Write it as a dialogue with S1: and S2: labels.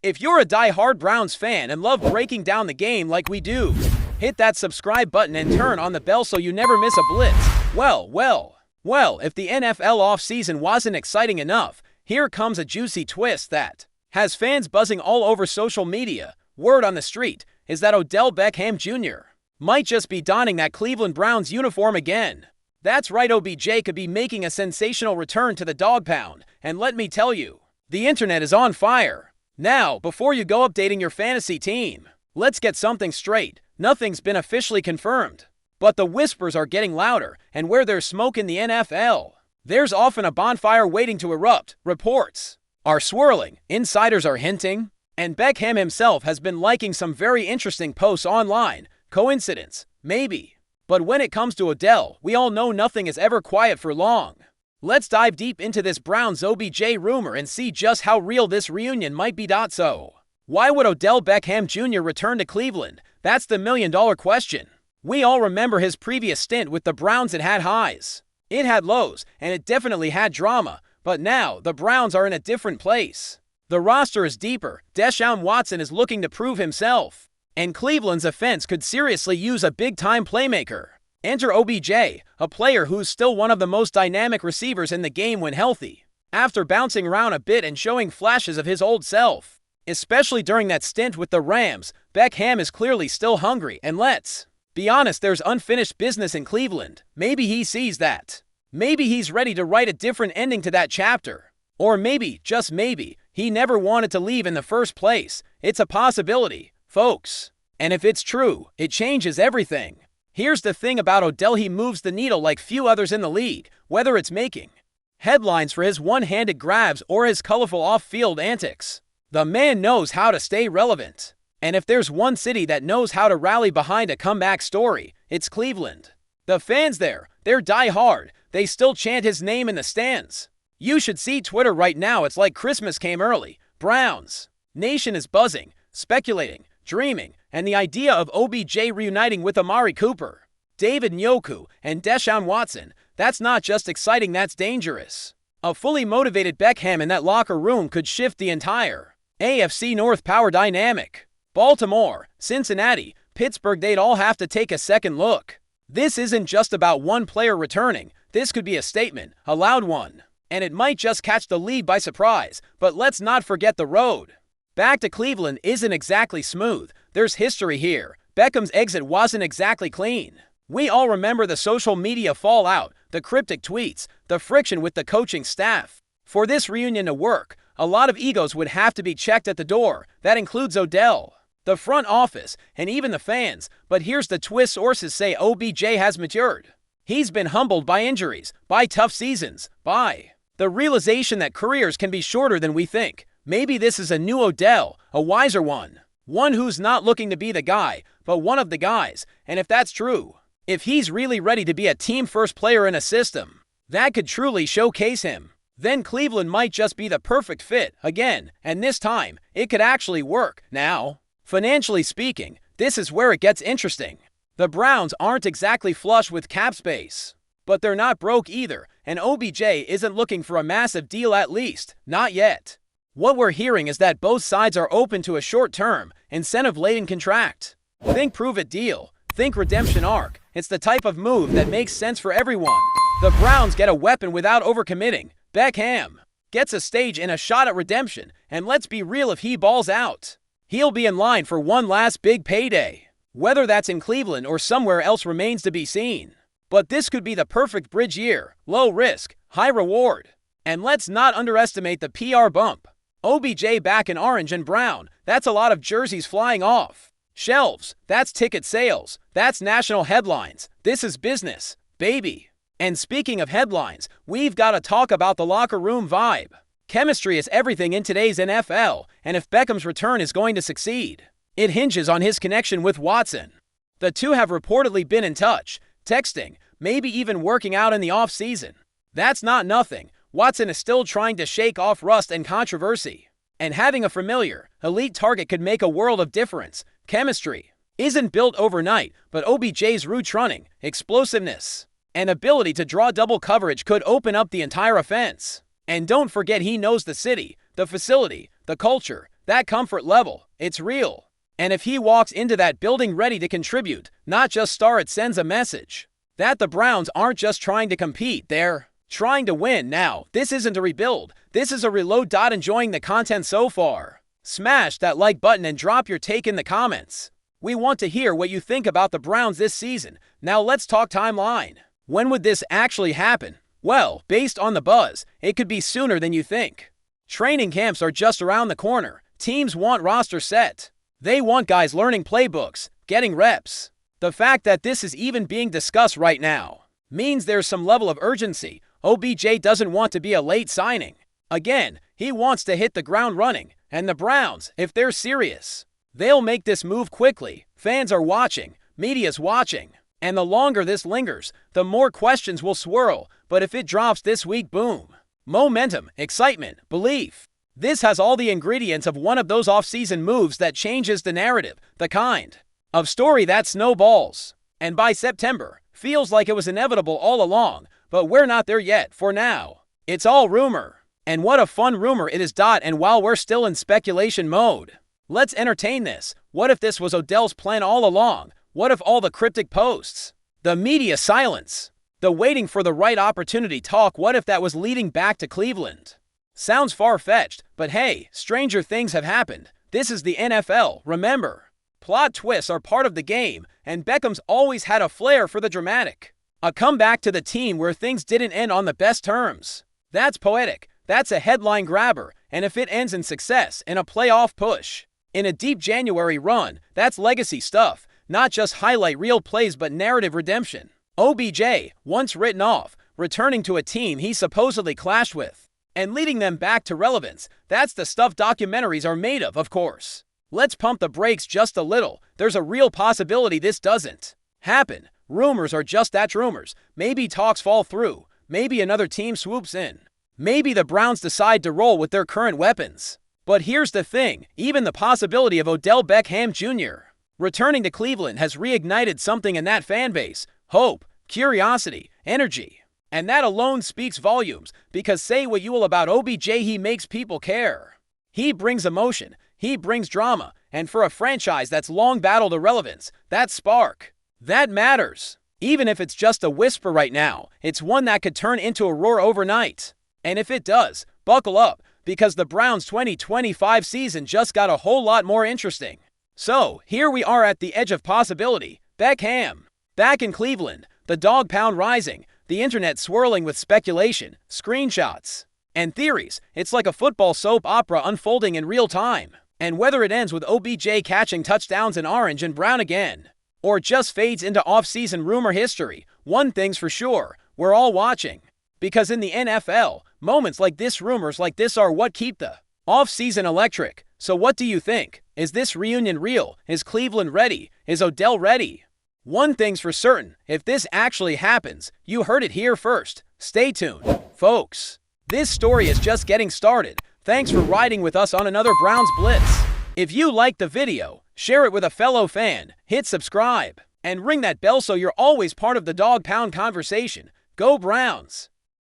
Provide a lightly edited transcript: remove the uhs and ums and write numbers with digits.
S1: If you're a die-hard Browns fan and love breaking down the game like we do, hit that subscribe button and turn on the bell so you never miss a blitz. Well, if the NFL offseason wasn't exciting enough, here comes a juicy twist that has fans buzzing all over social media. Word on the street is that Odell Beckham Jr. might just be donning that Cleveland Browns uniform again. That's right, OBJ could be making a sensational return to the Dawg Pound, and let me tell you, the internet is on fire. Now, before you go updating your fantasy team, let's get something straight. Nothing's been officially confirmed, but the whispers are getting louder, and where there's smoke in the NFL, there's often a bonfire waiting to erupt. Reports are swirling, insiders are hinting, and Beckham himself has been liking some very interesting posts online. Coincidence? Maybe. But when it comes to Odell, we all know nothing is ever quiet for long. Let's dive deep into this Browns OBJ rumor and see just how real this reunion might be. So, why would Odell Beckham Jr. return to Cleveland? That's the million-dollar question. We all remember his previous stint with the Browns. It had highs, it had lows, and it definitely had drama. But now, the Browns are in a different place. The roster is deeper, Deshaun Watson is looking to prove himself, and Cleveland's offense could seriously use a big-time playmaker. Enter OBJ, a player who's still one of the most dynamic receivers in the game when healthy, after bouncing around a bit and showing flashes of his old self. Especially during that stint with the Rams, Beckham is clearly still hungry, and let's be honest, there's unfinished business in Cleveland. Maybe he sees that. Maybe he's ready to write a different ending to that chapter. Or maybe, just maybe, he never wanted to leave in the first place. It's a possibility, folks. And if it's true, it changes everything. Here's the thing about Odell, he moves the needle like few others in the league, whether it's making headlines for his one-handed grabs or his colorful off-field antics. The man knows how to stay relevant. And if there's one city that knows how to rally behind a comeback story, it's Cleveland. The fans there, they're die-hard. They still chant his name in the stands. You should see Twitter right now. It's like Christmas came early. Browns Nation is buzzing, speculating, dreaming, and the idea of OBJ reuniting with Amari Cooper, David Njoku, and Deshaun Watson, that's not just exciting, that's dangerous. A fully motivated Beckham in that locker room could shift the entire AFC North power dynamic. Baltimore, Cincinnati, Pittsburgh, they'd all have to take a second look. This isn't just about one player returning. This could be a statement, a loud one, and it might just catch the league by surprise. But let's not forget the road back to Cleveland isn't exactly smooth. There's history here. Beckham's exit wasn't exactly clean. We all remember the social media fallout, the cryptic tweets, the friction with the coaching staff. For this reunion to work, a lot of egos would have to be checked at the door. That includes Odell, the front office, and even the fans. But here's the twist. Sources say OBJ has matured. He's been humbled by injuries, by tough seasons, by the realization that careers can be shorter than we think. Maybe this is a new Odell, a wiser one who's not looking to be the guy, but one of the guys. And if that's true, if he's really ready to be a team-first player in a system that could truly showcase him, then Cleveland might just be the perfect fit again, and this time, it could actually work. Now, financially speaking, this is where it gets interesting. The Browns aren't exactly flush with cap space, but they're not broke either, and OBJ isn't looking for a massive deal, at least, not yet. What we're hearing is that both sides are open to a short-term, incentive-laden contract. Think prove-it deal. Think redemption arc. It's the type of move that makes sense for everyone. The Browns get a weapon without overcommitting. Beckham gets a stage and a shot at redemption, and let's be real, if he balls out, he'll be in line for one last big payday. Whether that's in Cleveland or somewhere else remains to be seen. But this could be the perfect bridge year. Low risk, high reward. And let's not underestimate the PR bump. OBJ back in orange and brown, that's a lot of jerseys flying off shelves. That's ticket sales. That's national headlines. This is business, baby. And speaking of headlines, we've got to talk about the locker room vibe. Chemistry is everything in today's NFL, and if Beckham's return is going to succeed, it hinges on his connection with Watson. The two have reportedly been in touch, texting, maybe even working out in the off-season. That's not nothing. Watson is still trying to shake off rust and controversy, and having a familiar, elite target could make a world of difference. Chemistry isn't built overnight, but OBJ's route running, explosiveness, and ability to draw double coverage could open up the entire offense. And don't forget, he knows the city, the facility, the culture. That comfort level, it's real. And if he walks into that building ready to contribute, not just star, it sends a message that the Browns aren't just trying to compete, they're trying to win. Now, this isn't a rebuild, this is a reload. Enjoying the content so far? Smash that like button and drop your take in the comments. We want to hear what you think about the Browns this season. Now let's talk timeline. When would this actually happen? Well, based on the buzz, it could be sooner than you think. Training camps are just around the corner. Teams want roster set. They want guys learning playbooks, getting reps. The fact that this is even being discussed right now means there's some level of urgency. OBJ doesn't want to be a late signing. Again, he wants to hit the ground running. And the Browns, if they're serious, they'll make this move quickly. Fans are watching, media's watching. And the longer this lingers, the more questions will swirl. But if it drops this week, boom. Momentum, excitement, belief. This has all the ingredients of one of those off-season moves that changes the narrative, the kind of story that snowballs. And by September, feels like it was inevitable all along, but we're not there yet. For now, it's all rumor. And what a fun rumor it is. And while we're still in speculation mode, let's entertain this. What if this was Odell's plan all along? What if all the cryptic posts, the media silence, the waiting for the right opportunity talk, what if that was leading back to Cleveland? Sounds far-fetched, but hey, stranger things have happened. This is the NFL, remember. Plot twists are part of the game, and Beckham's always had a flair for the dramatic. A comeback to the team where things didn't end on the best terms. That's poetic, that's a headline grabber, and if it ends in success, in a playoff push, in a deep January run, that's legacy stuff, not just highlight reel plays but narrative redemption. OBJ, once written off, returning to a team he supposedly clashed with, and leading them back to relevance. That's the stuff documentaries are made of course. Let's pump the brakes just a little. There's a real possibility this doesn't happen. Rumors are just that, rumors. Maybe talks fall through. Maybe another team swoops in. Maybe the Browns decide to roll with their current weapons. But here's the thing, even the possibility of Odell Beckham Jr. returning to Cleveland has reignited something in that fan base. Hope, curiosity, energy. And that alone speaks volumes, because say what you will about OBJ, he makes people care. He brings emotion, he brings drama, and for a franchise that's long battled irrelevance, that spark, that matters. Even if it's just a whisper right now, it's one that could turn into a roar overnight. And if it does, buckle up, because the Browns' 2025 season just got a whole lot more interesting. So, here we are at the edge of possibility. Beckham back in Cleveland, the Dawg Pound rising, the internet swirling with speculation, screenshots, and theories. It's like a football soap opera unfolding in real time. And whether it ends with OBJ catching touchdowns in orange and brown again, or just fades into off-season rumor history, one thing's for sure, we're all watching. Because in the NFL, moments like this, rumors like this are what keep the off-season electric. So what do you think? Is this reunion real? Is Cleveland ready? Is Odell ready? One thing's for certain, if this actually happens, you heard it here first. Stay tuned, folks. This story is just getting started. Thanks for riding with us on another Browns Blitz. If you liked the video, share it with a fellow fan, hit subscribe, and ring that bell so you're always part of the Dawg Pound conversation. Go Browns!